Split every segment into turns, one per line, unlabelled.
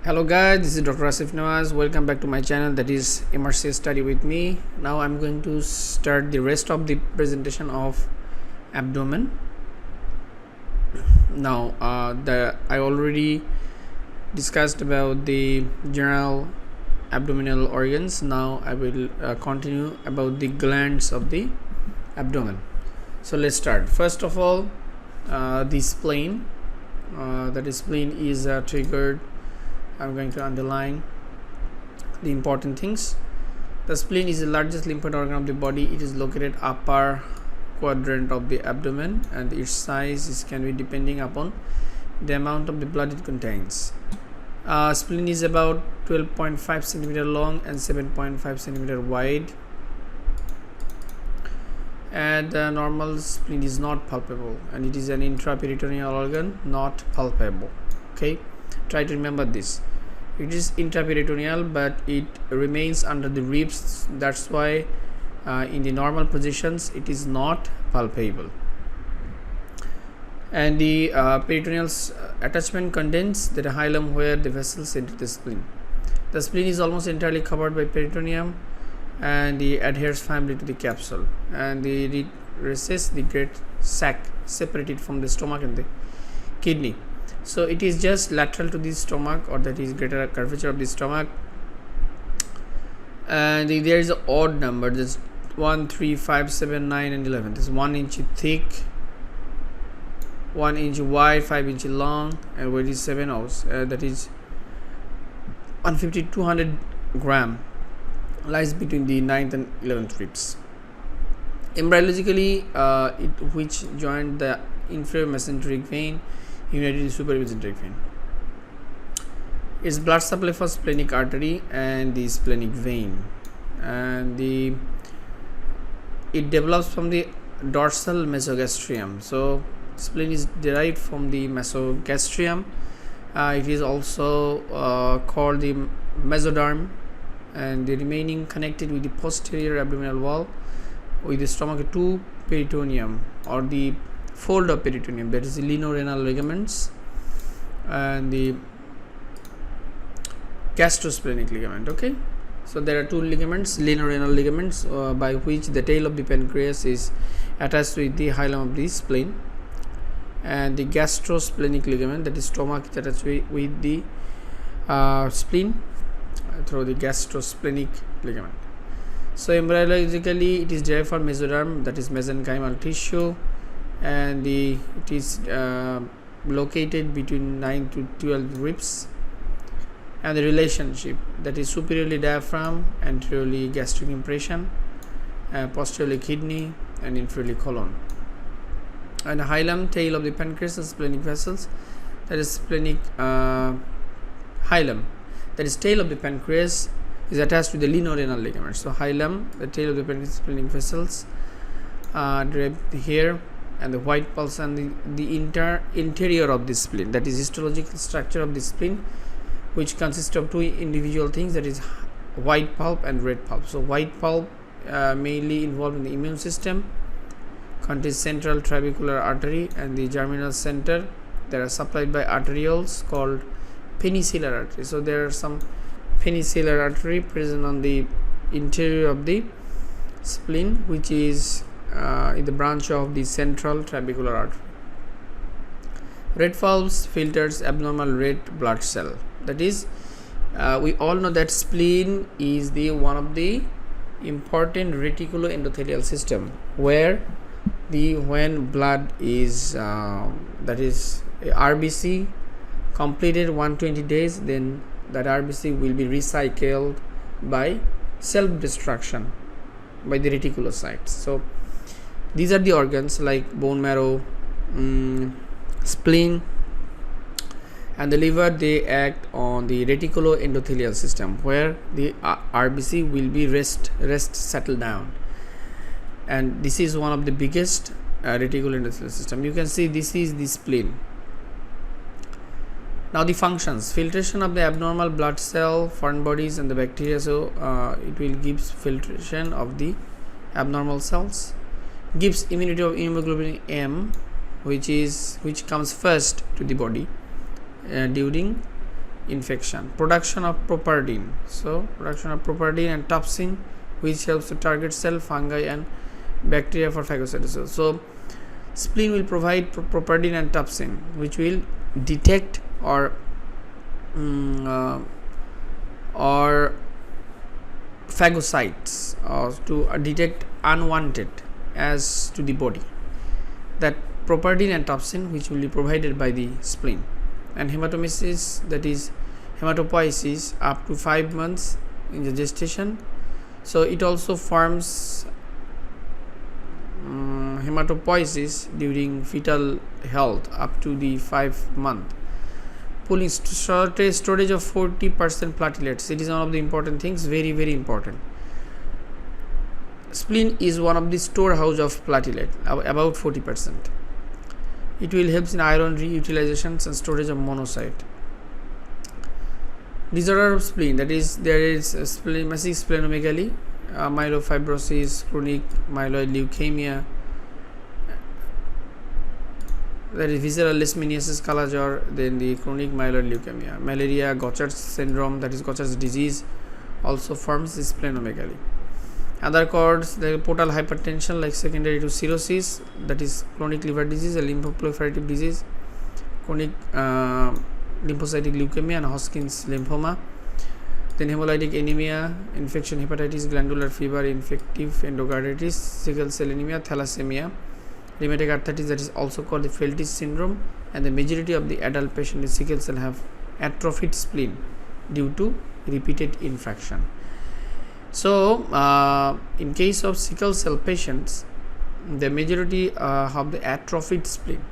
Hello guys, this is Dr. Asif Nawaz. Welcome back to my channel, that is MRCS Study with me. Now I'm going to start the rest of the presentation of abdomen. Now I already discussed about the general abdominal organs. Now I will continue about the glands of the abdomen. So let's start. First of all, the spleen. That is spleen is triggered. I'm going to underline the important things. The spleen is the largest lymphatic organ of the body. It is located upper quadrant of the abdomen, and its size can be depending upon the amount of the blood it contains. Spleen is about 12.5 centimeter long and 7.5 centimeter wide, and the normal spleen is not palpable, and it is an intraperitoneal organ, not palpable. Okay, try to remember this. It is intraperitoneal, but it remains under the ribs. That's why in the normal positions it is not palpable. And the peritoneal attachment contains the hilum where the vessels enter the spleen. The spleen is almost entirely covered by peritoneum, and the adheres firmly to the capsule, and the recess, the great sac, separated from the stomach and the kidney. So it is just lateral to the stomach, or that is greater curvature of the stomach. And there is an odd number, this 1, 3, 5, 7, 9 and 11. This is 1 inch thick, 1 inch wide, 5 inch long, and weight is 7 ounces. That is 150-200 gram. Lies between the 9th and 11th ribs. Embryologically, which joined the inferior mesenteric vein united to superior mesenteric vein. Its blood supply for splenic artery and the splenic vein, and it develops from the dorsal mesogastrium. So spleen is derived from the mesogastrium. It is also called the mesoderm, and the remaining connected with the posterior abdominal wall with the stomach to peritoneum, or the fold of peritoneum, that is the linorenal ligaments and the gastrosplenic ligament. Okay, so there are two ligaments, linorenal ligaments, by which the tail of the pancreas is attached with the hilum of the spleen, and the gastrosplenic ligament, that is stomach, is attached with the spleen through the gastrosplenic ligament. So embryologically it is derived from mesoderm, that is mesenchymal tissue, and it is located between 9 to 12 ribs. And the relationship, that is superiorly diaphragm, anteriorly gastric impression, posteriorly kidney, and inferiorly colon. And the hilum, tail of the pancreas and splenic vessels, that is splenic hilum, that is tail of the pancreas, is attached to the linorenal ligament. So hilum, the tail of the pancreas, splenic vessels, derived here, and the white pulse and the interior of the spleen, that is histological structure of the spleen, which consists of two individual things, that is white pulp and red pulp. So white pulp mainly involved in the immune system, contains central trabecular artery and the germinal center. They are supplied by arterioles called penicillar artery. So there are some penicillar artery present on the interior of the spleen, which is in the branch of the central trabecular artery. Red pulps filters abnormal red blood cell. That is, we all know that spleen is the one of the important reticuloendothelial system, where when blood is that is RBC completed 120 days, then that RBC will be recycled by self-destruction by the reticulocytes. So these are the organs like bone marrow, spleen, and the liver. They act on the reticuloendothelial system, where the RBC will be rest settle down, and this is one of the biggest reticuloendothelial system. You can see this is the spleen. Now the functions: filtration of the abnormal blood cell, foreign bodies and the bacteria. So it will give filtration of the abnormal cells, gives immunity of hemoglobin M, which comes first to the body during infection. Production of properdin. So production of properdin and topsin, which helps to target cell, fungi and bacteria for phagocytosis. So spleen will provide properdin and topsin, which will detect or phagocytes, or to detect unwanted as to the body. That properdin and topsin, which will be provided by the spleen. And hematomesis, that is hematopoiesis, up to 5 months in the gestation. So it also forms hematopoiesis during fetal health up to the 5 month. Pooling storage of 40% platelets. It is one of the important things, very very important. Spleen is one of the storehouse of platelet, about 40%. It will help in iron reutilization and storage of monocyte. Disorder of spleen, that is there is massive splenomegaly, myelofibrosis, chronic myeloid leukemia, that is visceral leishmaniasis Kala-Jar, then the chronic myeloid leukemia. Malaria, Gaucher's syndrome, that is Gaucher's disease, also forms the splenomegaly. Other causes, the portal hypertension like secondary to cirrhosis, that is chronic liver disease, a lymphoproliferative disease, chronic lymphocytic leukemia and Hodgkin's lymphoma. Then hemolytic anemia, infection, hepatitis, glandular fever, infective endocarditis, sickle cell anemia, thalassemia, rheumatic arthritis, that is also called the Feltis syndrome, and the majority of the adult patients with sickle cell have atrophied spleen due to repeated infection. So in case of sickle cell patients, the majority of the atrophied spleen,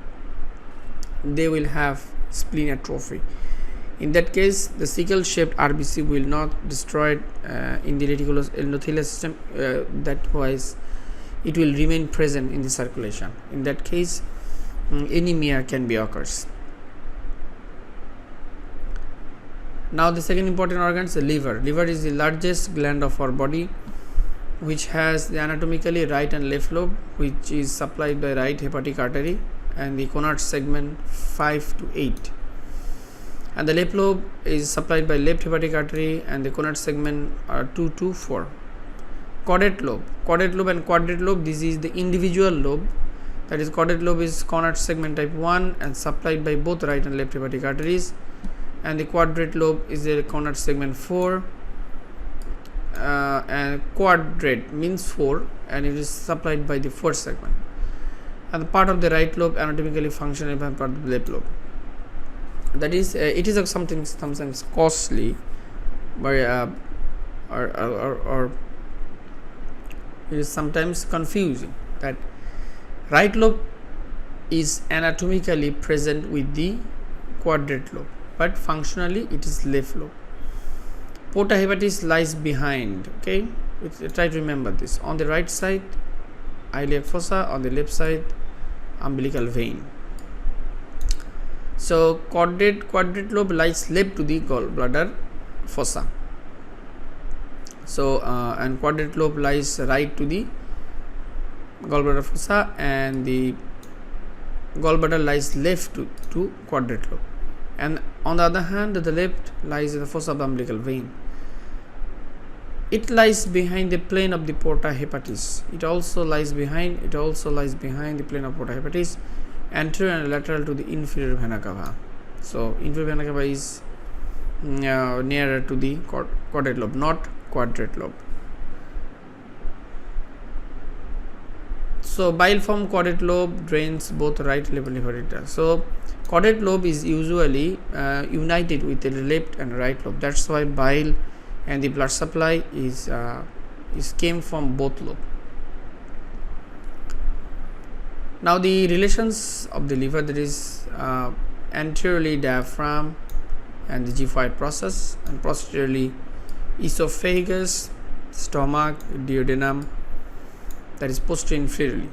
they will have spleen atrophy. In that case, the sickle shaped RBC will not destroy in the reticulous endothelial system, that wise it will remain present in the circulation. In that case, anemia can be occurs. Now the second important organ is the liver. Liver is the largest gland of our body, which has the anatomically right and left lobe, which is supplied by right hepatic artery and the conard segment 5 to 8, and the left lobe is supplied by left hepatic artery and the conard segment are 2 to 4. Caudate lobe and quadrate lobe, this is the individual lobe, that is caudate lobe is conard segment type 1 and supplied by both right and left hepatic arteries, and the quadrate lobe is the conard segment 4, and quadrate means 4 and it is supplied by the fourth segment, and the part of the right lobe anatomically functional by part of the left lobe. That is it is something sometimes costly, but or it is sometimes confusing that right lobe is anatomically present with the quadrate lobe, but functionally it is left lobe. Porta hepatis lies behind. Okay, try to remember this. On the right side, iliac fossa, on the left side, umbilical vein. So quadrate lobe lies left to the gallbladder fossa. So and quadrate lobe lies right to the gallbladder fossa, and the gallbladder lies left to quadrate lobe, and on the other hand the left lies in the fossa of the umbilical vein. It lies behind the plane of the porta hepatis. It also lies behind the plane of porta hepatis, anterior and lateral to the inferior vena cava. So inferior vena cava is nearer to the caudate lobe, not quadrate lobe. So bile from caudate lobe drains both right and left hepatic. So caudate lobe is usually united with the left and right lobe. That's why bile and the blood supply is came from both lobe. Now the relations of the liver, that is anteriorly diaphragm and the G5 process, and posteriorly esophagus, stomach, duodenum, that is posterior inferiorly.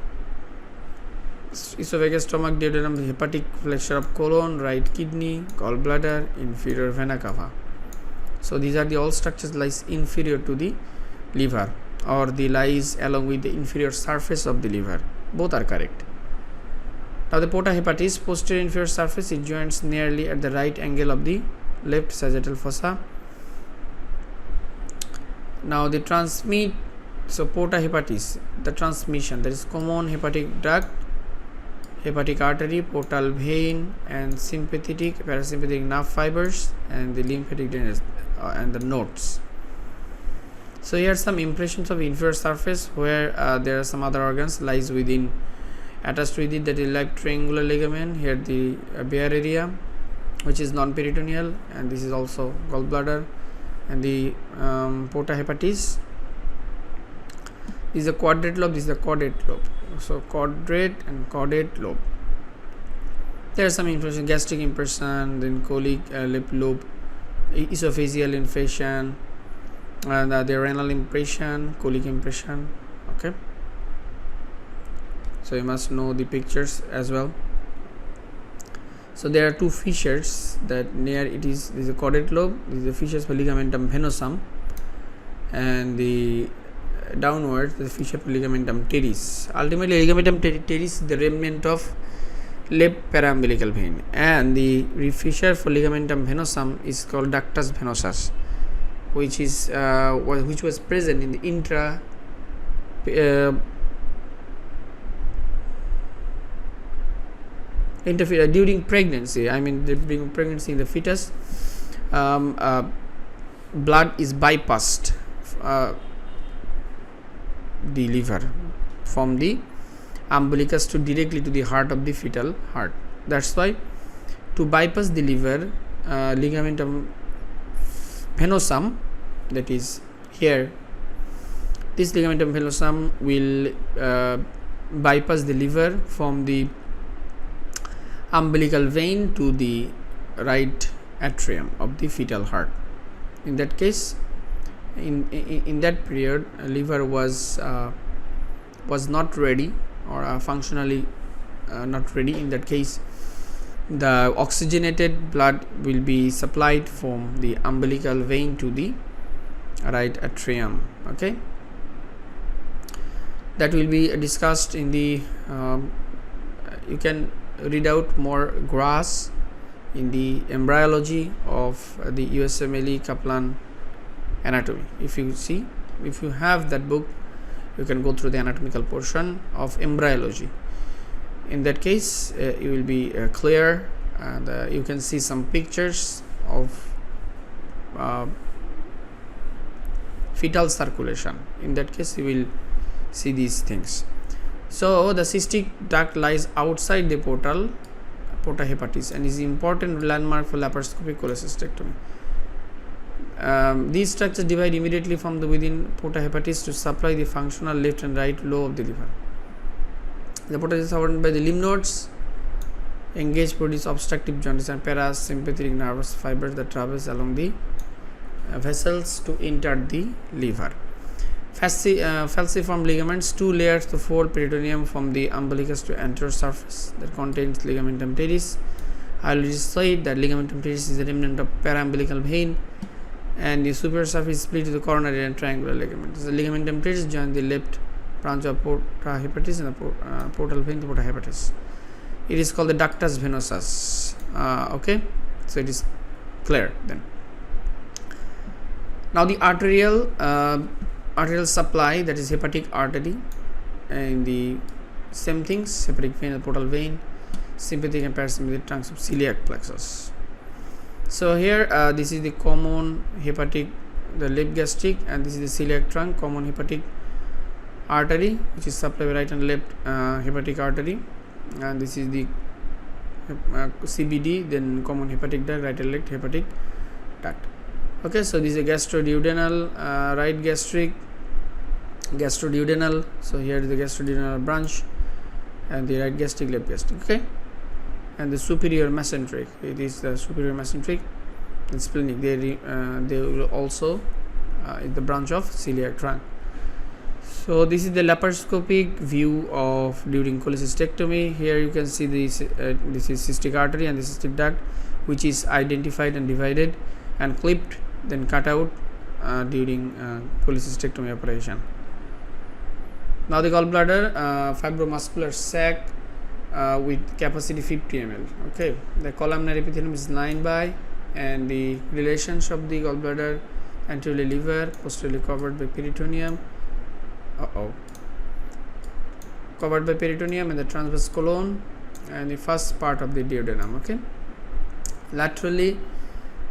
Esophagus, stomach, duodenum, the hepatic flexure of colon, right kidney, gallbladder, inferior vena cava. So these are the all structures lies inferior to the liver, or the lies along with the inferior surface of the liver. Both are correct. Now the porta hepatis, posterior inferior surface, it joins nearly at the right angle of the left sagittal fossa. Now the porta hepatis, the transmission, that is common hepatic duct, hepatic artery, portal vein, and sympathetic, parasympathetic nerve fibers, and the lymphatic drainage and the nodes. So here are some impressions of inferior surface where there are some other organs lies within, attached with it, that is like triangular ligament. Here the bare area, which is non-peritoneal, and this is also gallbladder, and the porta hepatis. This is a quadrate lobe, this is the caudate lobe. So quadrate and caudate lobe. There are some impression, gastric impression, then colic lip lobe, esophageal infection, and the renal impression, colic impression. Okay, so you must know the pictures as well. So there are two fissures that near it is. This is the caudate lobe, this is the fissures for ligamentum venosum, and the downwards the fissure for ligamentum teres. Ultimately ligamentum teres is the remnant of left paraumbilical vein, and the fissure for ligamentum venosum is called ductus venosus, which was present in the during pregnancy. I mean during pregnancy in the fetus, blood is bypassed the liver from the umbilicus to directly to the heart of the fetal heart. That's why to bypass the liver, ligamentum venosum, that is here, this ligamentum venosum will bypass the liver from the umbilical vein to the right atrium of the fetal heart. In that case, in that period, liver was not ready, or functionally not ready. In that case, the oxygenated blood will be supplied from the umbilical vein to the right atrium. Okay, that will be discussed in the you can read out more graphs in the embryology of the USMLE Kaplan anatomy. If you have that book, you can go through the anatomical portion of embryology. In that case, you will be clear, and you can see some pictures of fetal circulation. In that case, you will see these things. So the cystic duct lies outside the porta hepatis and is an important landmark for laparoscopic cholecystectomy. These structures divide immediately from the within porta hepatis to supply the functional left and right lobe of the liver. The porta is surrounded by the lymph nodes, engaged, produce obstructive jaundice, and parasympathetic nervous fibers that traverse along the vessels to enter the liver. Falciform ligaments, 2 layers to fold peritoneum from the umbilicus to anterior surface that contains ligamentum teres. I already said that ligamentum teres is a remnant of paraumbilical vein, and the superior surface is split to the coronary and triangular ligaments. The ligamentum teres join the left branch of porta hepatis and the portal vein to porta hepatis. It is called the ductus venosus. Okay, so it is clear then. Now the arterial supply, that is hepatic artery, and the same things, hepatic vein and portal vein, sympathetic and parasympathetic trunks of celiac plexus. So here this is the common hepatic, the left gastric, and this is the celiac trunk, common hepatic artery, which is supplied by right and left hepatic artery, and this is the CBD, then common hepatic duct, right and left hepatic duct. Okay, so this is a gastroduodenal, right gastric, gastroduodenal. So here is the gastroduodenal branch, and the right gastric, left gastric. Okay, and the superior mesenteric, it is the superior mesenteric and splenic. They will also is the branch of celiac trunk. So this is the laparoscopic view of during cholecystectomy. Here you can see this is cystic artery and the cystic duct, which is identified and divided and clipped, then cut out during cholecystectomy operation. Now the gallbladder, fibromuscular sac with capacity 50 ml. Okay, the columnar epithelium is lined by and the relations of the gallbladder: anteriorly liver, posteriorly covered by peritoneum, covered by peritoneum and the transverse colon, and the first part of the duodenum. Okay, laterally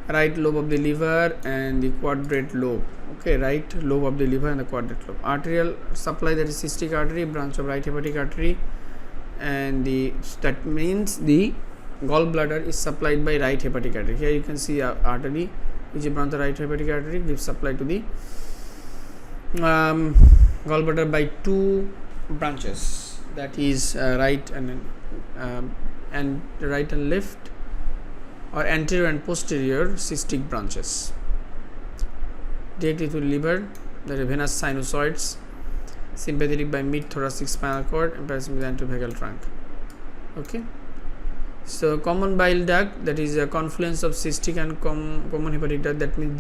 right lobe of the liver and the quadrate lobe. Okay, right lobe of the liver and the quadrate lobe. Arterial supply, that is cystic artery, branch of right hepatic artery, and that means the gallbladder is supplied by right hepatic artery. Here you can see a artery which is branch of right hepatic artery gives supply to the gallbladder by two branches, that is right and left, or anterior and posterior cystic branches. Directly to the liver, there are venous sinusoids, sympathetic by mid thoracic spinal cord, and parasympathetic antevagal trunk. Okay, so common bile duct, that is a confluence of cystic and common hepatic duct, that means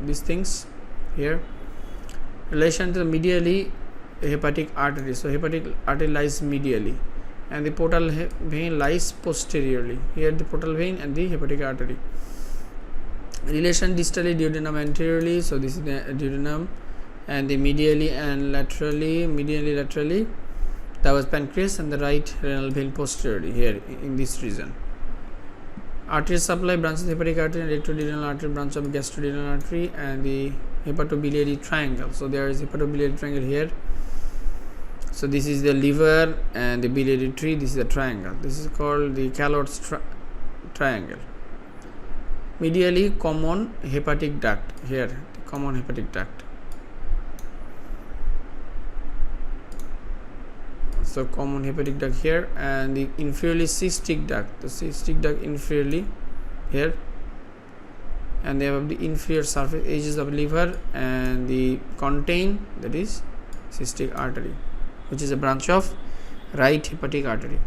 these things here. Relation to the medially hepatic artery, so hepatic artery lies medially and the portal vein lies posteriorly. Here the portal vein and the hepatic artery. Relation distally, duodenum anteriorly, so this is the duodenum, and the medially and laterally, that was pancreas, and the right renal vein posteriorly here in this region. Artery supply: branches hepatic artery and retroduodenal artery, branch of gastroduodenal artery, and the hepatobiliary triangle. So there is hepatobiliary triangle here. So this is the liver and the biliary tree. This is the triangle. This is called the Calott's triangle. Medially, common hepatic duct here, the common hepatic duct. So common hepatic duct here, and the inferiorly cystic duct, the cystic duct inferiorly here, and they have the inferior surface edges of liver and the contain, that is cystic artery, which is a branch of right hepatic artery.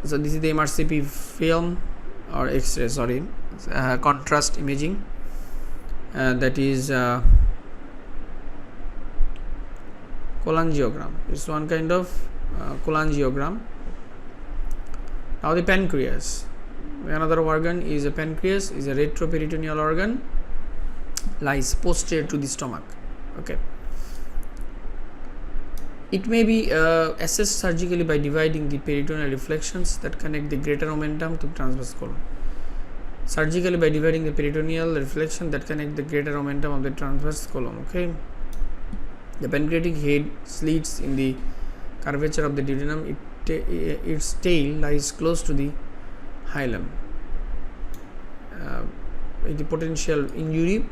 So this is the MRCP film or X-ray, sorry, contrast imaging, that is cholangiogram. It's one kind of cholangiogram. Now the pancreas, another organ is a pancreas, is a retroperitoneal organ, lies posterior to the stomach. Okay, it may be assessed surgically by dividing the peritoneal reflections that connect the greater omentum to the transverse colon. Surgically by dividing the peritoneal reflection that connect the greater omentum of the transverse colon. Okay, the pancreatic head slits in the curvature of the duodenum. Its tail lies close to the hilum. The potential injury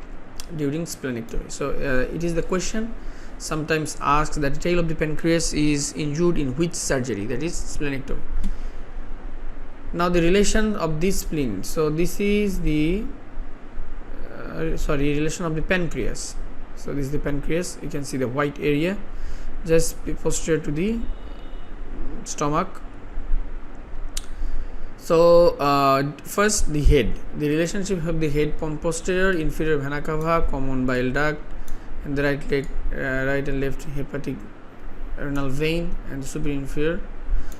during splenectomy. So it is the question sometimes asked that the tail of the pancreas is injured in which surgery, that is splenectomy. Now the relation of this spleen. So this is the relation of the pancreas. So this is the pancreas. You can see the white area just posterior to the stomach. So first the head, the relationship of the head from posterior inferior vena cava, common bile duct, and the right leg, right and left hepatic renal vein, and the superior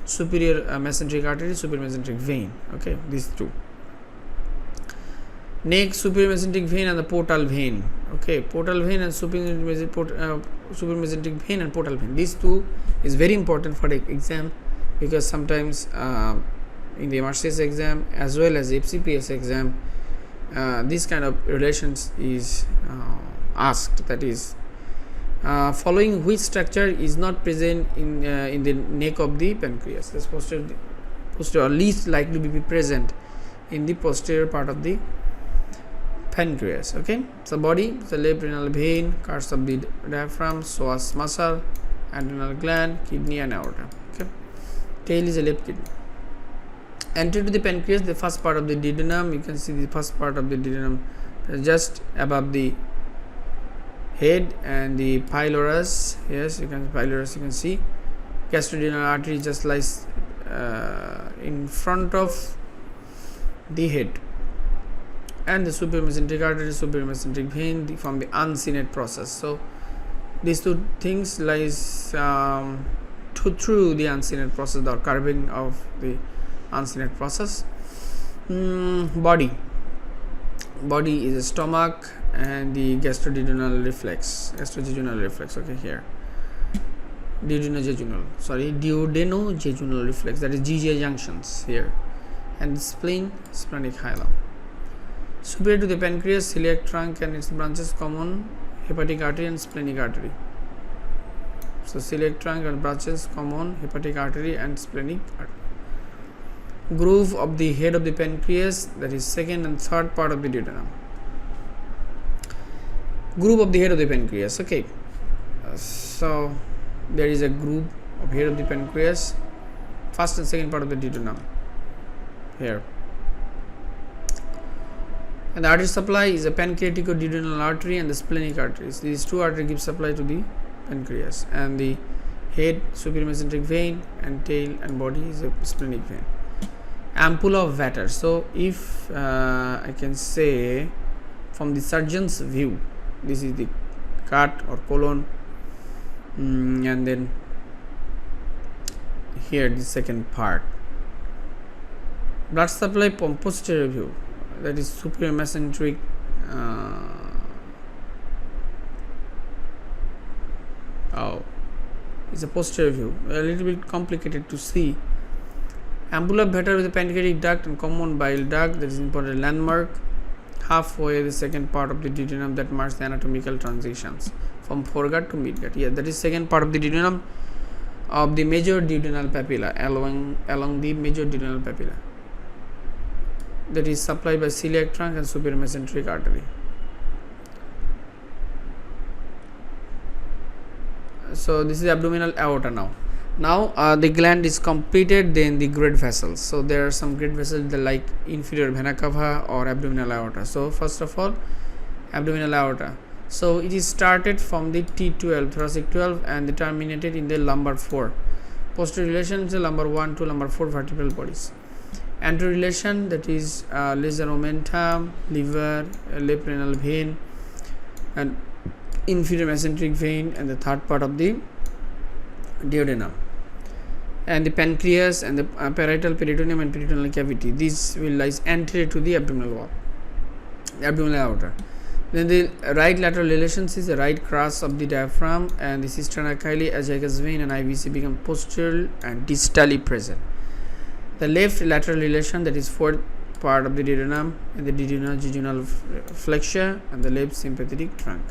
mesenteric artery, superior mesenteric vein. Okay, these two. Next, superior mesenteric vein and the portal vein. Okay, portal vein and superior mesenteric vein and portal vein. These two is very important for the exam, because sometimes in the MRCS exam as well as the FCPS exam, this kind of relations is asked. That is, following which structure is not present in the neck of the pancreas? This posterior or least likely to be present in the posterior part of the pancreas. Okay, so body, the left renal vein, curves of the diaphragm, psoas muscle, adrenal gland, kidney, and aorta. Okay, tail is a left kidney. Anterior to the pancreas, the first part of the duodenum. You can see the first part of the duodenum just above the head, and the pylorus. Yes, you can pylorus. You can see gastroduodenal artery just lies in front of the head, and the superior mesenteric artery, superior mesenteric vein from the uncinate process. So these two things lies through the uncinate process, the curving of the uncinate process. Body is a stomach and the gastroduodenal reflex. Okay, here duodenojejunal reflex, that is GJ junctions here, and the spleen, splenic hilum. Superior to the pancreas, celiac trunk and its branches, common hepatic artery and splenic artery. So celiac trunk and branches, common hepatic artery and splenic artery. Groove of the head of the pancreas, that is second and third part of the duodenum. Groove of the head of the pancreas. Okay, so there is a groove of head of the pancreas, first and second part of the duodenum here. And the artery supply is a pancreatico-duodenal artery and the splenic arteries. These two arteries give supply to the pancreas, and the head, superior mesenteric vein, and tail and body is a splenic vein. Ampulla of Vater. So if I can say from the surgeon's view, this is the cut or colon, and then here the second part. Blood supply from posterior view, that is superior mesenteric it's a posterior view, a little bit complicated to see. Ampulla of Vater with the pancreatic duct and common bile duct, that is important landmark halfway the second part of the duodenum that marks the anatomical transitions from foregut to midgut. Yeah, that is second part of the duodenum of the major duodenal papilla, along the major duodenal papilla, that is supplied by celiac trunk and superior mesenteric artery. So this is abdominal aorta now. Now the gland is completed, then the great vessels. So there are some great vessels like inferior vena cava or abdominal aorta. So first of all, abdominal aorta. So it is started from the T12, thoracic 12, and terminated in the lumbar 4. Posterior relation is the lumbar 1 to lumbar 4 vertebral bodies. Anterior relation, that is lesser omentum, liver, left renal vein, and inferior mesenteric vein, and the third part of the duodenum, and the pancreas and the parietal peritoneum and peritoneal cavity. This will lies anterior to the abdominal wall, abdominal aorta. Then the right lateral relations is the right crus of the diaphragm, and the cisternal-chyli, azygous vein, and IVC become posterior and distally present. The left lateral relation, that is fourth part of the duodenum, and the duodenojejunal flexure, and the left sympathetic trunk.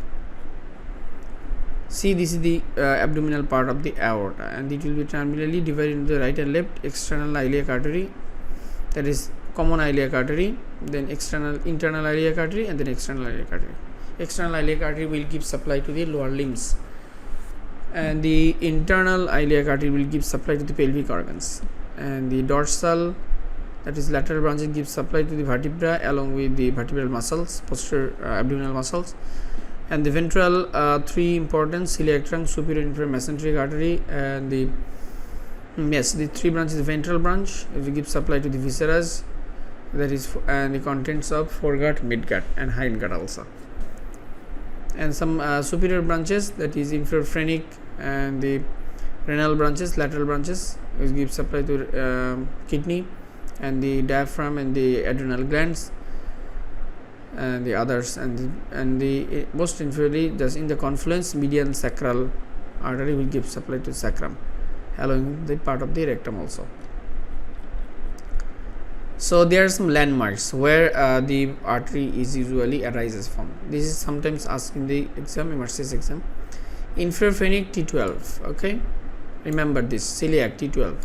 See, this is the abdominal part of the aorta, and it will be terminally divided into the right and left external iliac artery, that is common iliac artery, then internal iliac artery, and then external iliac artery. External iliac artery will give supply to the lower limbs, and the internal iliac artery will give supply to the pelvic organs, and the dorsal, that is lateral branches, gives supply to the vertebra along with the vertebral muscles, posterior abdominal muscles. And the ventral, three important: celiac trunk, superior inferior mesenteric artery, and the three branches. The ventral branch will give supply to the viscera, that is, and the contents of foregut, midgut, and hindgut also. And some superior branches, that is inferior phrenic, and the renal branches, lateral branches, which give supply to kidney, and the diaphragm, and the adrenal glands, and the others, and the most inferiorly, just in the confluence, median sacral artery will give supply to sacrum, along the part of the rectum also. So there are some landmarks where the artery is usually arises from. This is sometimes asked in the exam, MRCS exam. Inferior phrenic T12, okay, remember this, celiac T12,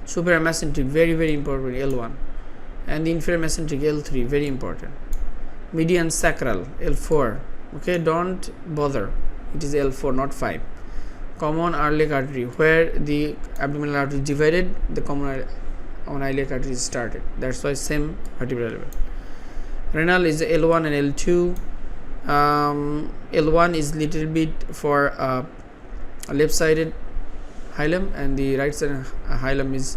superior mesenteric, very very important, L1, and the inferior mesenteric L3, very important. Median sacral L4, okay, don't bother, it is L4, not 5. Common iliac artery, where the abdominal artery is divided, the common iliac artery is started, that's why same vertebral level. Renal is L1 and L2. L1 is little bit for left sided hilum, and the right side hilum is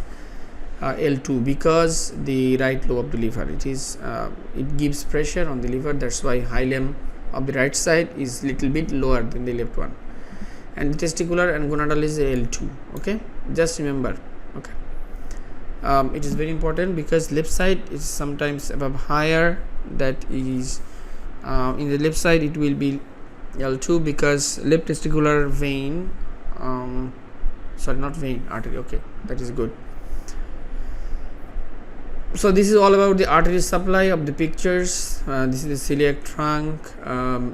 L2, because the right lobe of the liver, it gives pressure on the liver, that's why hilum of the right side is little bit lower than the left one. And the testicular and gonadal is L2, okay, just remember, okay. It is very important because left side is sometimes above higher, that is in the left side it will be L2 because left testicular vein, sorry, not vein, artery. Okay, that is good. So this is all about the artery supply of the pictures. This is the celiac trunk.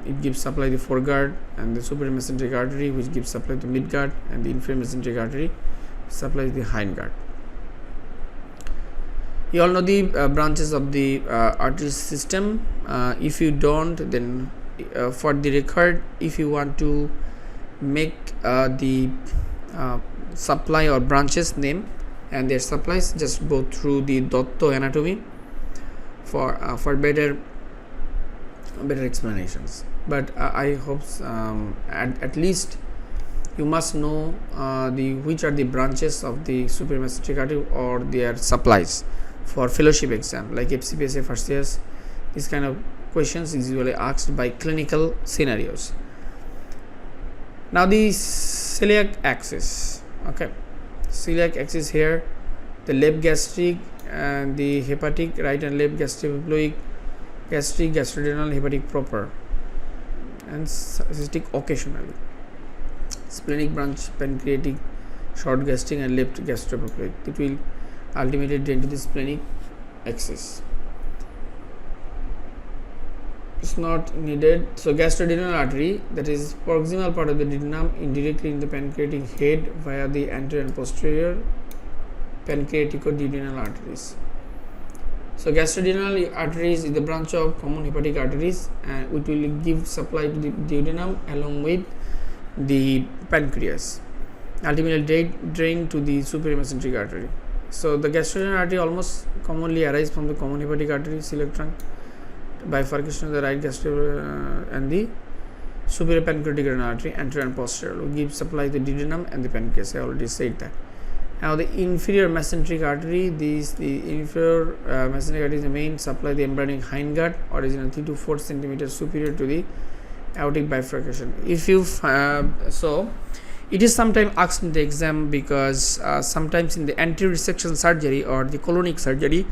It gives supply to the foreguard, and the superior mesenteric artery which gives supply to midguard, and the inferior mesenteric artery supplies the hindguard. You all know the branches of the artery system. If you don't, then for the record, if you want to make the supply or branches name and their supplies, just go through the Dotto anatomy for better explanations. But I hope at least you must know which are the branches of the superior mesenteric artery or their supplies for fellowship exam like FCPS, MRCS. This kind of questions is usually asked by clinical scenarios. Now the celiac axis. Okay, celiac axis here, the left gastric and the hepatic, right and left gastropeploic, gastric, gastrodenal, hepatic proper, and cystic occasionally. Splenic branch, pancreatic, short gastric and left gastropeploic. It will ultimately drain to the splenic axis. It's not needed. So gastrodenal artery, that is proximal part of the duodenum, indirectly in the pancreatic head via the anterior and posterior pancreatico-duodenal arteries. So gastrodenal arteries is the branch of common hepatic arteries, and which will give supply to the duodenum along with the pancreas, ultimately drain to the superior mesenteric artery. So the gastrodenal artery almost commonly arise from the common hepatic artery, celiac trunk, bifurcation of the right gastric and the superior pancreatic artery, anterior and posterior, will give supply to the duodenum and the pancreas. I already said that. Now the inferior mesenteric artery, the inferior mesenteric artery is the main supply the embryonic hindguard, original 3 to 4 centimeters superior to the aortic bifurcation. If you so it is sometimes asked in the exam because sometimes in the anterior resection surgery or the colonic surgery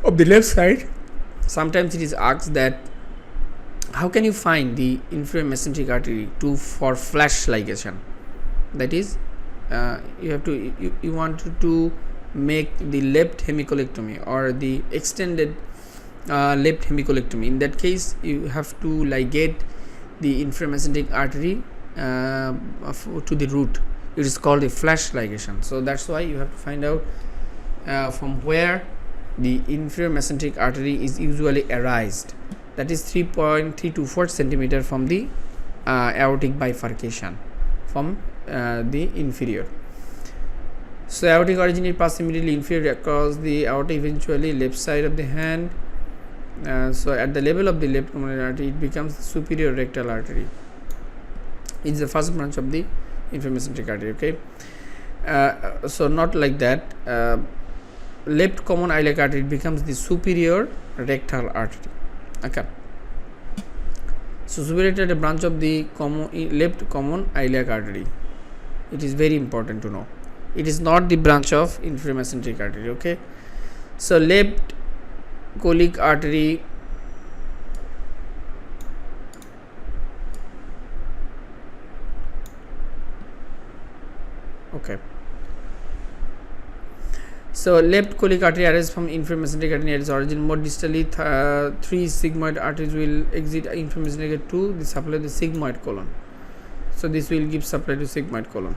of the left side, sometimes it is asked that how can you find the inferior mesenteric artery for flash ligation. That is, you have to you want to make the left hemicolectomy or the extended left hemicolectomy. In that case, you have to ligate the inferior mesenteric artery to the root. It is called a flash ligation. So that's why you have to find out from where the inferior mesenteric artery is usually arised. That is 3.324 centimeter from the aortic bifurcation from the inferior. So aortic origin is passed immediately inferior across the aorta, eventually left side of the hand. So at the level of the left coronary artery, it becomes the superior rectal artery. It's the first branch of the inferior mesenteric artery. Okay, so not like that. Left common iliac artery becomes the superior rectal artery. Okay, so superior rectal branch of the left common iliac artery. It is very important to know. It is not the branch of inferior mesenteric artery. Okay, so left colic artery, okay, so left colic artery arises from inferior mesenteric artery at its origin. More distally, 3 sigmoid arteries will exit inferior mesenteric artery to the supply the sigmoid colon. So this will give supply to sigmoid colon.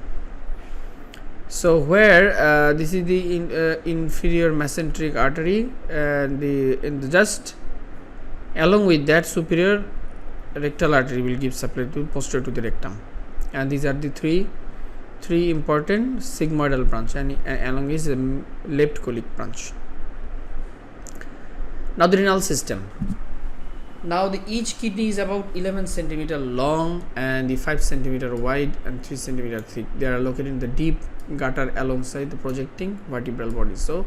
So where this is the inferior mesenteric artery, and the just along with that superior rectal artery will give supply to posterior to the rectum, and these are the three important sigmoidal branch, and along is the left colic branch. Now the renal system. Now each kidney is about 11 centimeter long and the 5 centimeter wide and 3 centimeter thick. They are located in the deep gutter alongside the projecting vertebral body. So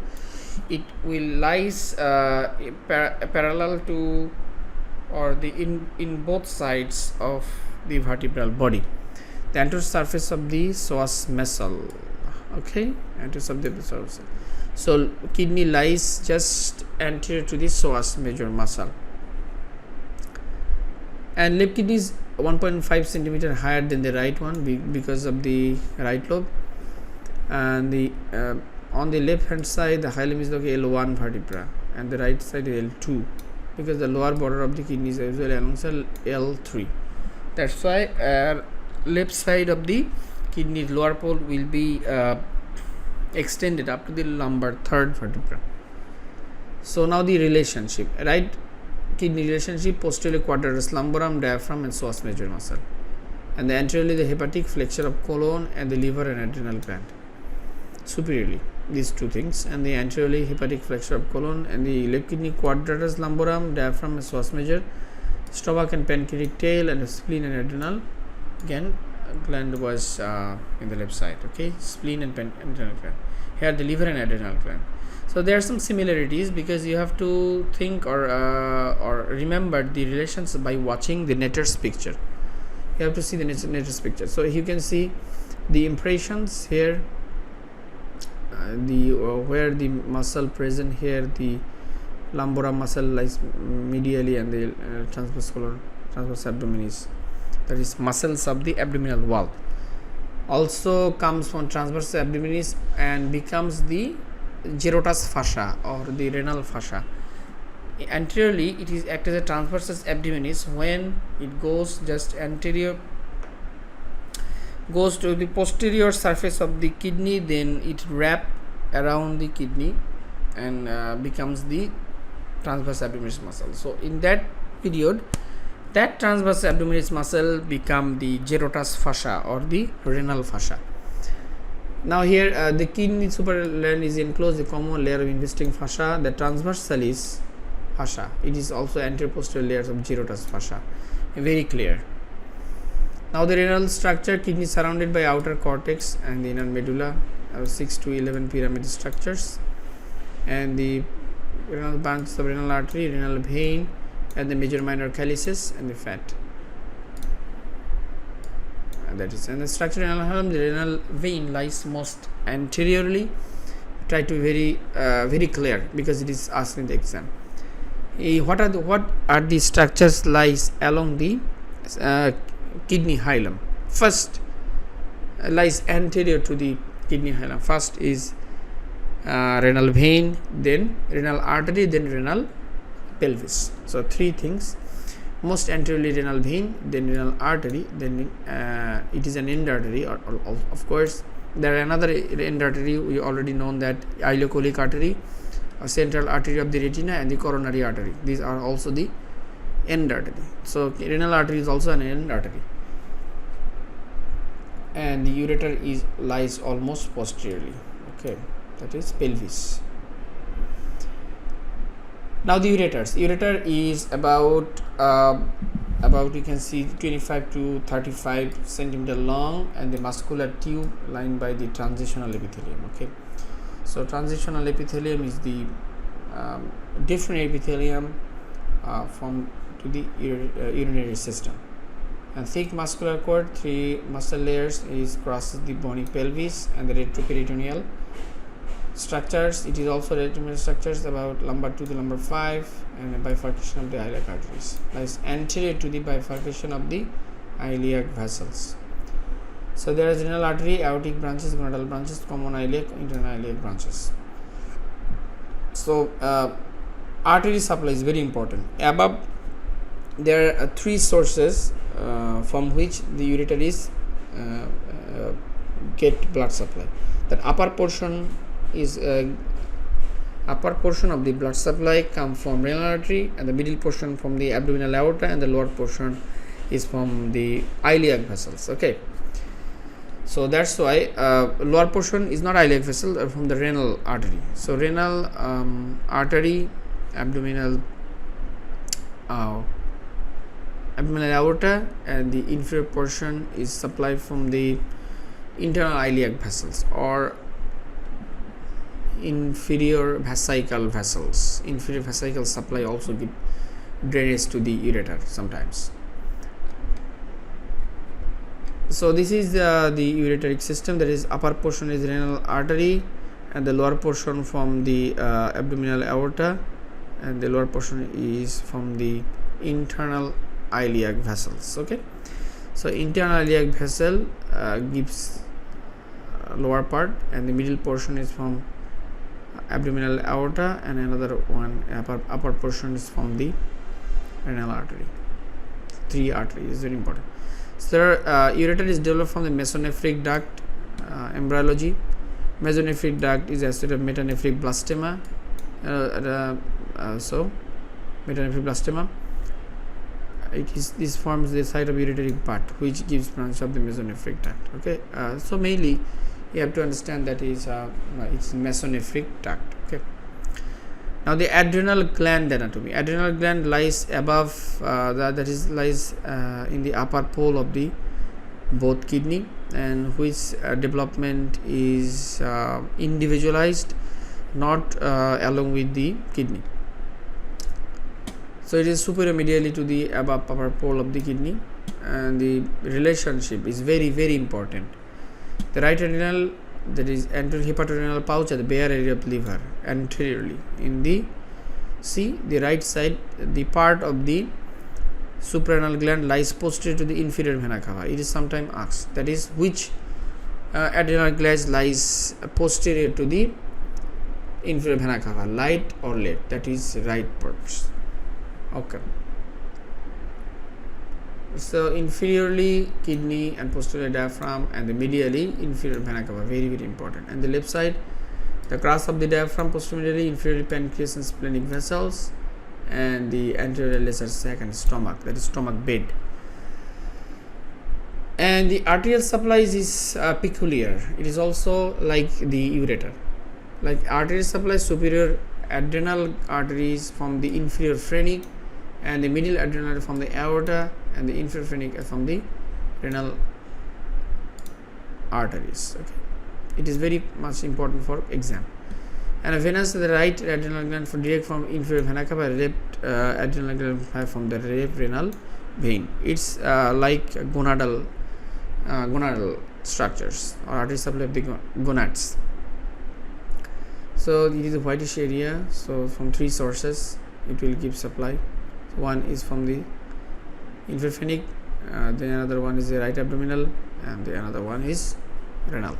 it will lies parallel to or the in both sides of the vertebral body. The anterior surface of the psoas muscle. Okay, anterior surface of the psoas muscle. So kidney lies just anterior to the psoas major muscle, and left kidney is 1.5 centimeter higher than the right one because of the right lobe. And the on the left hand side the hilum is located L1 vertebra, and the right side is L2, because the lower border of the kidney is usually alongside L3. That's why left side of the kidney lower pole will be extended up to the lumbar third vertebra. So now the relationship, right kidney relationship: posteriorly quadratus lumborum, diaphragm and psoas major muscle, and the anteriorly the hepatic flexure of colon and the liver and adrenal gland. Superiorly these two things, and the anteriorly hepatic flexure of colon and the left kidney quadratus lumborum, diaphragm and psoas major, stomach and pancreatic tail, and the spleen and adrenal gland was in the left side. Okay, spleen and adrenal gland. Here the liver and adrenal gland. So there are some similarities, because you have to think or remember the relations by watching the Netter's picture. You have to see the Netter's picture. So you can see the impressions here, where the muscle present here, the lumborum muscle lies medially, and the transverse abdominis, that is muscles of the abdominal wall, also comes from transverse abdominis and becomes the gyrotous fascia or the renal fascia. Anteriorly it is act as a transversus abdominis. When it goes just anterior, goes to the posterior surface of the kidney, then it wrap around the kidney and becomes the transverse abdominis muscle. So in that period, that transverse abdominis muscle become the gyrotous fascia or the renal fascia. Now here the kidney superlayer is enclosed the common layer of investing fascia. The transversalis fascia, it is also anterior posterior layers of gyrotous fascia, very clear. Now the renal structure: kidney surrounded by outer cortex and the inner medulla, 6 to 11 pyramid structures, and the renal branches of renal artery, renal vein, and the major minor calyces and the fat. That is, and the structure of renal hilum, the renal vein lies most anteriorly. Try to be very clear, because it is asked in the exam. What are the structures lies along the kidney hilum? First lies anterior to the kidney hilum. First is renal vein, then renal artery, then renal pelvis. So three things: most anteriorly renal vein, then renal artery, then it is an end artery, or of course there are another end artery. We already known that ileocholic artery, a central artery of the retina, and the coronary artery. These are also the end artery. So renal artery is also an end artery, and the ureter lies almost posteriorly. Okay, that is pelvis. Now the ureter is about you can see 25 to 35 centimeter long, and the muscular tube lined by the transitional epithelium. Okay, so transitional epithelium is the different epithelium from to the urinary system, and thick muscular cord, 3 muscle layers, is crosses the bony pelvis and the retroperitoneal structures. It is also retroperitoneal structures about lumbar 2 to lumbar 5, and a bifurcation of the iliac arteries lies anterior to the bifurcation of the iliac vessels. So there is renal artery, aortic branches, gonadal branches, common iliac, internal iliac branches. So artery supply is very important. Above there are 3 sources from which the ureter is get blood supply. That upper portion of the blood supply come from renal artery, and the middle portion from the abdominal aorta, and the lower portion is from the iliac vessels. Okay, so that's why lower portion is not iliac vessel, from the renal artery. So renal artery, abdominal aorta, and the inferior portion is supplied from the internal iliac vessels or inferior vesical vessels. Inferior vesical supply also give drainage to the ureter sometimes. So this is the ureteric system. That is, upper portion is renal artery, and the lower portion from the abdominal aorta, and the lower portion is from the internal iliac vessels. Okay, so internal iliac vessel gives lower part, and the middle portion is from abdominal aorta, and another one upper portion is from the renal artery. 3 arteries is very important. So ureter is developed from the mesonephric duct. Embryology. Mesonephric duct is associated with metanephric blastema. So metanephric blastema, this forms the site of ureteric part, which gives branch of the mesonephric duct. Okay, so mainly you have to understand that is it's mesonephric duct. Okay, now the adrenal gland anatomy. Adrenal gland lies above lies in the upper pole of the both kidney, and which development is individualized, not along with the kidney. So it is superior medially to the above upper pole of the kidney, and the relationship is very, very important. The right adrenal, that is anterior hepatorenal pouch at the bare area of liver anteriorly. In the the right side, the part of the suprarenal gland lies posterior to the inferior vena cava. It is sometimes asked, that is, which adrenal gland lies posterior to the inferior vena cava, right or left? That is right part. Okay, so inferiorly kidney and posterior diaphragm, and the medially inferior vena cava, very, very important. And the left side, the crus of the diaphragm, posteriorly inferior pancreas and splenic vessels, and the anterior lesser sac and stomach, that is stomach bed. And the arterial supplies is peculiar. It is also like the ureter. Like arterial supply, superior adrenal arteries from the inferior phrenic, and the middle adrenal from the aorta, and the inferior phrenic from the renal arteries. Okay, it is very much important for exam. And a venous, the right adrenal gland direct from inferior vena cava, left adrenal gland from the left renal vein. It's like gonadal structures or artery supply of the gonads. So it is a whitish area. So from 3 sources it will give supply. One is from the inferior phrenic, then another one is the right abdominal, and the another one is renal.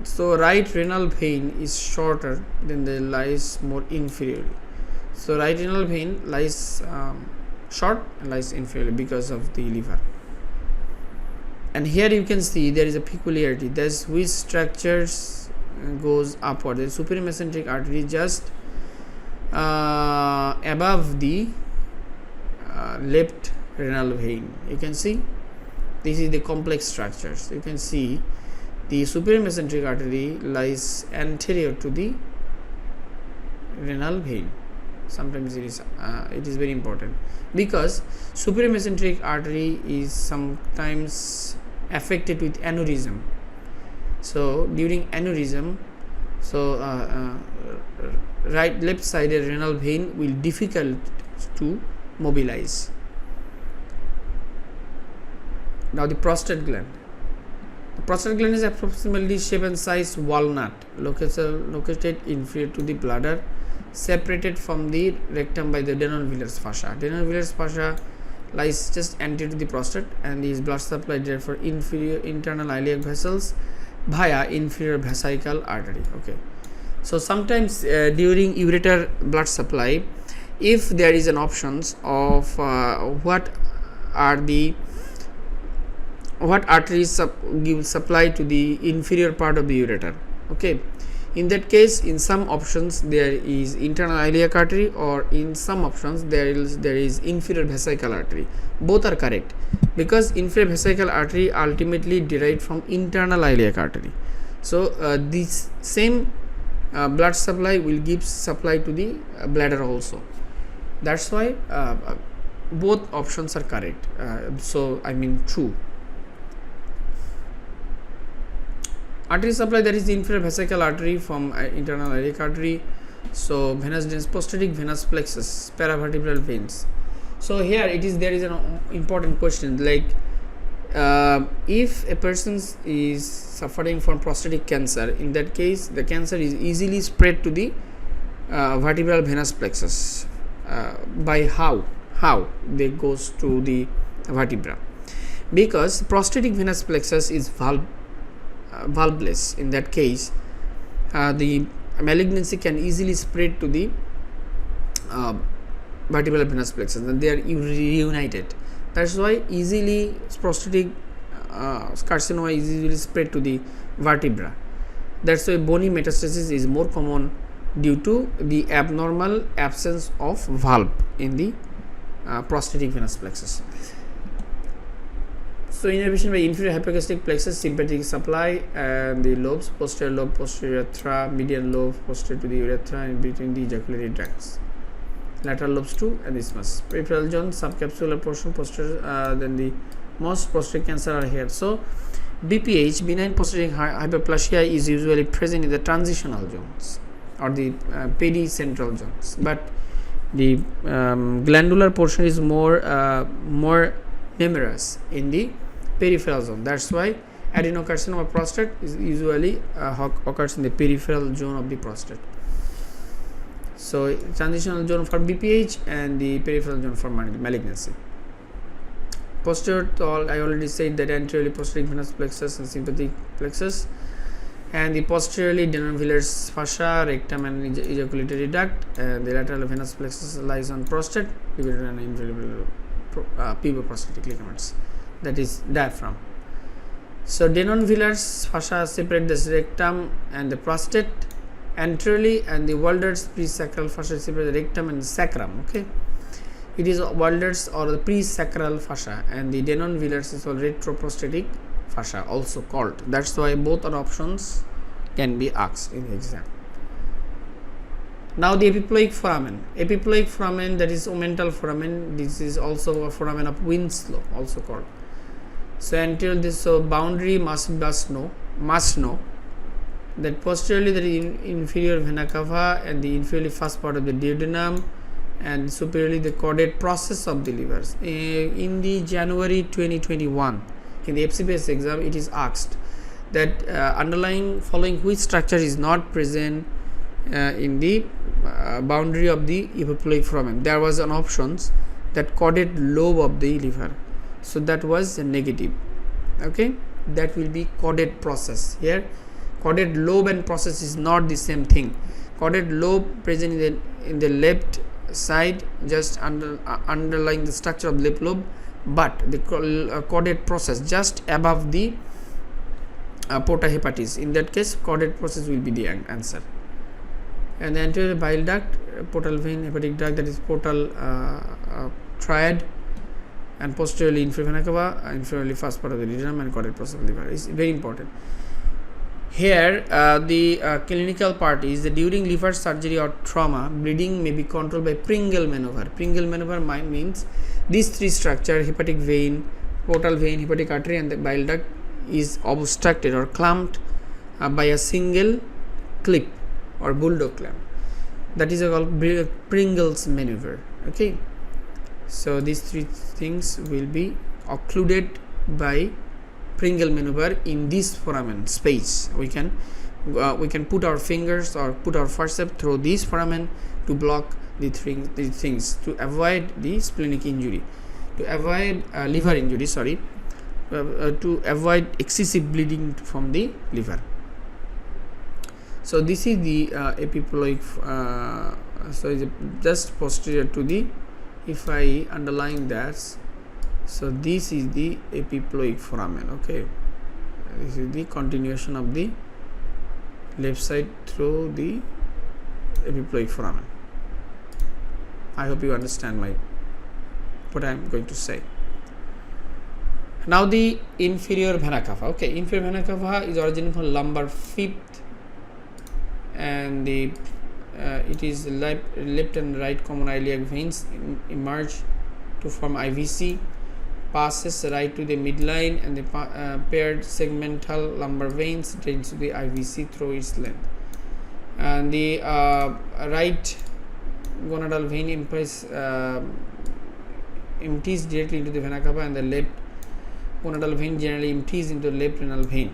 So right renal vein is shorter than the lies more inferiorly. So right renal vein lies short and lies inferiorly because of the liver. And here you can see there is a peculiarity. That's which structures goes upward. The superior mesenteric artery just above the left renal vein. You can see this is the complex structures. You can see the superior mesenteric artery lies anterior to the renal vein. Sometimes it is very important, because superior mesenteric artery is sometimes affected with aneurysm. So during aneurysm, so left sided renal vein will difficult to mobilize. Now the prostate gland. The prostate gland is approximately shape and size walnut, located inferior to the bladder, separated from the rectum by the Denonville's fascia. Denonville's fascia lies just anterior to the prostate, and is blood supply there for inferior internal iliac vessels via inferior vesical artery. Okay, so sometimes during ureter blood supply, if there is an options of what arteries give supply to the inferior part of the ureter. Okay, in that case, in some options there is internal iliac artery, or in some options there is inferior vesical artery. Both are correct, because inferior vesical artery ultimately derived from internal iliac artery. So this same blood supply will give supply to the bladder also. That's why both options are correct. So I mean true. Artery supply, that is the inferior vesical artery from internal iliac artery. So venous dens, posterior venous plexus, paravertebral veins. So here there is an important question, like if a person is suffering from prostatic cancer, in that case the cancer is easily spread to the vertebral venous plexus. By how they goes to the vertebra, because prostatic venous plexus is valveless. In that case, the malignancy can easily spread to the vertebral venous plexus, and they are reunited. That's why easily prostatic carcinoma is easily spread to the vertebra. That's why bony metastasis is more common due to the abnormal absence of valve in the prostatic venous plexus. So innervation by inferior hypogastric plexus, sympathetic supply, and the lobes, posterior lobe, posterior urethra, median lobe, posterior to the urethra, and between the ejaculatory ducts. Lateral lobes too, and isthmus. Peripheral zone, subcapsular portion, posterior. Then the most prostatic cancer are here. So BPH, benign prostatic hyperplasia, is usually present in the transitional zones or the pericentral zones, but the glandular portion is more numerous in the peripheral zone. That's why adenocarcinoma of prostate is usually occurs in the peripheral zone of the prostate. So transitional zone for BPH and the peripheral zone for malignancy. Posterior, I already said that anteriorly prostatic venous plexus and sympathetic plexus, and the posteriorly Denonville's fascia, rectum, and ejaculatory duct, and the lateral venous plexus lies on prostate, and puboprostatic ligaments, that is diaphragm. So Denonville's fascia separate the rectum and the prostate anteriorly, and the Walder's presacral fascia separate the rectum and the sacrum. Okay, it is Walder's or the presacral fascia, and the Denonville's is called retroprostatic fascia, also called. That's why both are options can be asked in the exam. Now the epiploic foramen, that is omental foramen. This is also a foramen of Winslow, also called. So until this, so boundary must know that posteriorly there is inferior vena cava and the inferiorly first part of the duodenum, and superiorly the caudate process of the livers. In the January 2021, in the FCPS exam, it is asked that underlying following which structure is not present in the boundary of the epiploic foramen. There was an options that caudate lobe of the liver, so that was negative. Okay, that will be caudate process. Here caudate lobe and process is not the same thing. Caudate lobe present in the left side, just underlying the structure of left lobe, but the caudate process just above the porta hepatis. In that case, caudate process will be the answer. And the anterior bile duct, portal vein, hepatic duct, that is portal triad, and posteriorly inferior vena cava, inferiorly first part of the duodenum, and caudate process of the liver is very important. Here the clinical part is that during liver surgery or trauma, bleeding may be controlled by Pringle maneuver. Pringle maneuver means these three structures, hepatic vein, portal vein, hepatic artery, and the bile duct, is obstructed or clamped by a single clip or bulldog clamp. That is called Pringle's maneuver. Okay, so these three things will be occluded by Pringle maneuver in this foramen space. We can put our fingers or put our forceps through this foramen to block the things to avoid the splenic injury, to avoid liver injury. To avoid excessive bleeding from the liver. So this is the epiploic. So it's just posterior to the. If I underline that, so this is the epiploic foramen. Okay, this is the continuation of the left side through the epiploic foramen. I hope you understand what I am going to say. Now the inferior vena cava. Okay, inferior vena cava is originating from lumbar fifth, and the it is left and right common iliac veins emerge to form IVC, passes right to the midline, and the paired segmental lumbar veins drains to the IVC through its length. And the right gonadal vein empties directly into the vena cava, and the left gonadal vein generally empties into the left renal vein.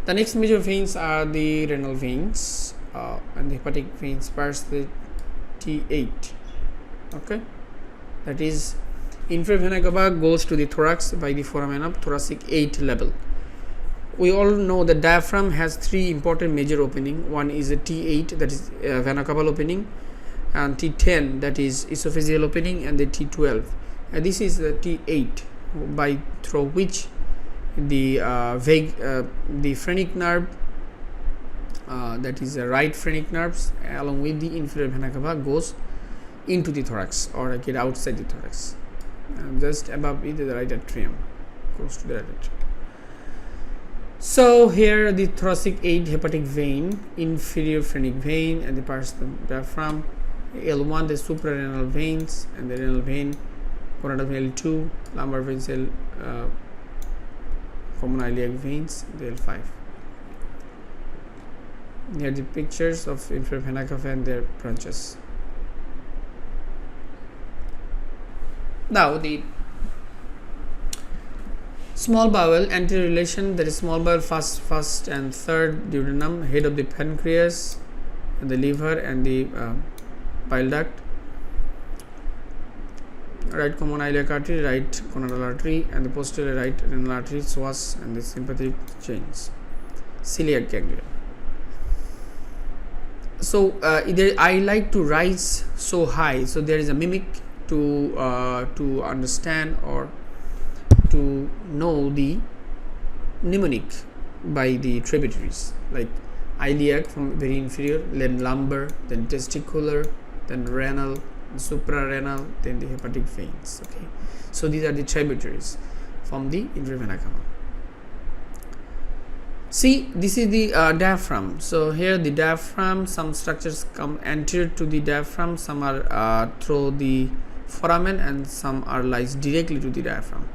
The next major veins are the renal veins and the hepatic veins past the T8. Okay, that is inferior vena cava goes to the thorax by the foramen of thoracic 8 level. We all know the diaphragm has three important major opening. One is a T8, that is vena caval opening, and T10, that is esophageal opening, and the T12. And this is the T8 by through which the phrenic nerve, that is the right phrenic nerves along with the inferior vena cava goes into the thorax or get outside the thorax. Just above it is the right atrium, close to the right atrium. So here the thoracic 8 hepatic vein, inferior phrenic vein, and the parts of the diaphragm. L1 the suprarenal veins, and the renal vein, gonadal vein L2, lumbar vein cell, common iliac veins, the L5. Here are the pictures of inferior vena cava and their branches. Now the small bowel anterior relation, that is small bowel first and third duodenum, head of the pancreas and the liver and the bile duct, right common iliac artery, right gonadal artery, and the posterior right renal artery, psoas, and the sympathetic chains, celiac ganglia. So I like to rise so high, so there is a mimic to understand or to know the mnemonic by the tributaries, like iliac from very inferior, then lumbar, then testicular, then renal, suprarenal, then the hepatic veins. Okay, so these are the tributaries from the inferior vena cava. See, this is the diaphragm. So here the diaphragm, some structures come anterior to the diaphragm, some are through the foramen, and some are lies directly to the diaphragm.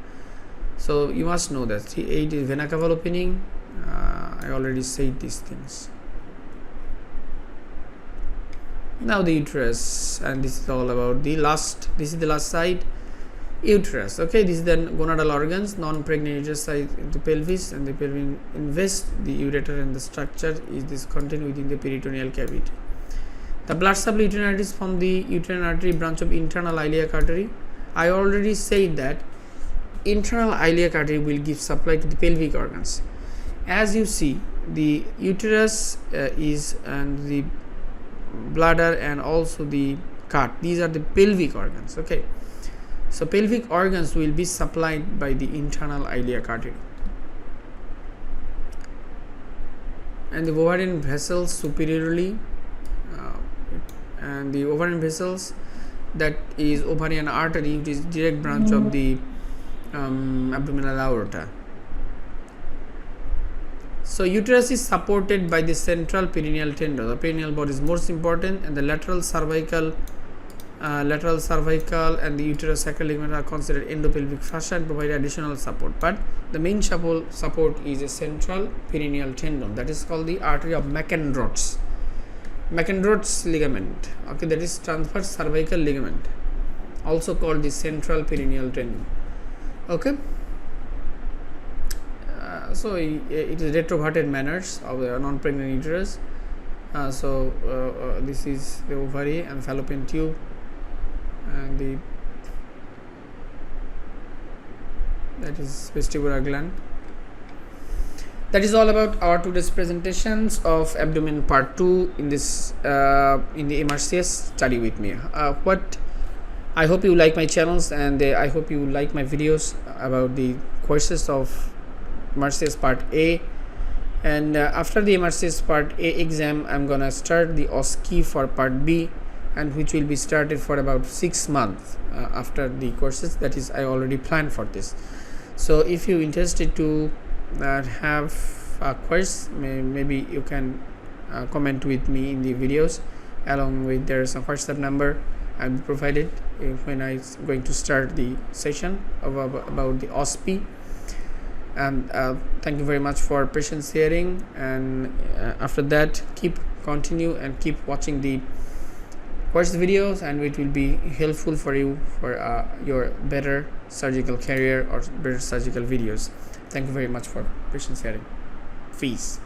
So you must know that T8 is vena caval opening. I already said these things. Now the uterus, and this is all about the last. This is the last side, uterus. Okay, this is the gonadal organs, non-pregnant uterus side into pelvis, and the pelvic invest the ureter, and the structure is this contained within the peritoneal cavity. The blood supply uterine arteries from the uterine artery branch of internal iliac artery. I already said that internal iliac artery will give supply to the pelvic organs. As you see, the uterus is and the bladder and also the gut, these are the pelvic organs. Okay, so pelvic organs will be supplied by the internal iliac artery, and the ovarian vessels superiorly, and the ovarian vessels, that is ovarian artery, which is direct branch of the abdominal aorta. So uterus is supported by the central perineal tendon. The perineal body is most important, and the lateral cervical and the uterosacral ligament are considered endopelvic fascia and provide additional support. But the main support is a central perineal tendon, that is called the artery of McEnroth's ligament. Okay, that is transverse cervical ligament, also called the central perineal tendon. Okay. So it is retroverted manners of the non-pregnant uterus. This is the ovary and fallopian tube, and that is vestibular gland. That is all about our today's presentations of abdomen part 2 in this in the MRCS. Study with me. I hope you like my channels, and I hope you like my videos about the courses of MRCS part A. And after the MRCS part A exam, I'm gonna start the OSCE for part B, and which will be started for about 6 months after the courses. That is, I already planned for this. So if you're interested to have a course, maybe you can comment with me in the videos, along with there's a WhatsApp number I'll be provided when I'm going to start the session about the OSCE. And thank you very much for patience hearing, and after that continue and keep watching the watch the videos, and it will be helpful for you for your better surgical career or better surgical videos. Thank you very much for patience hearing. Peace.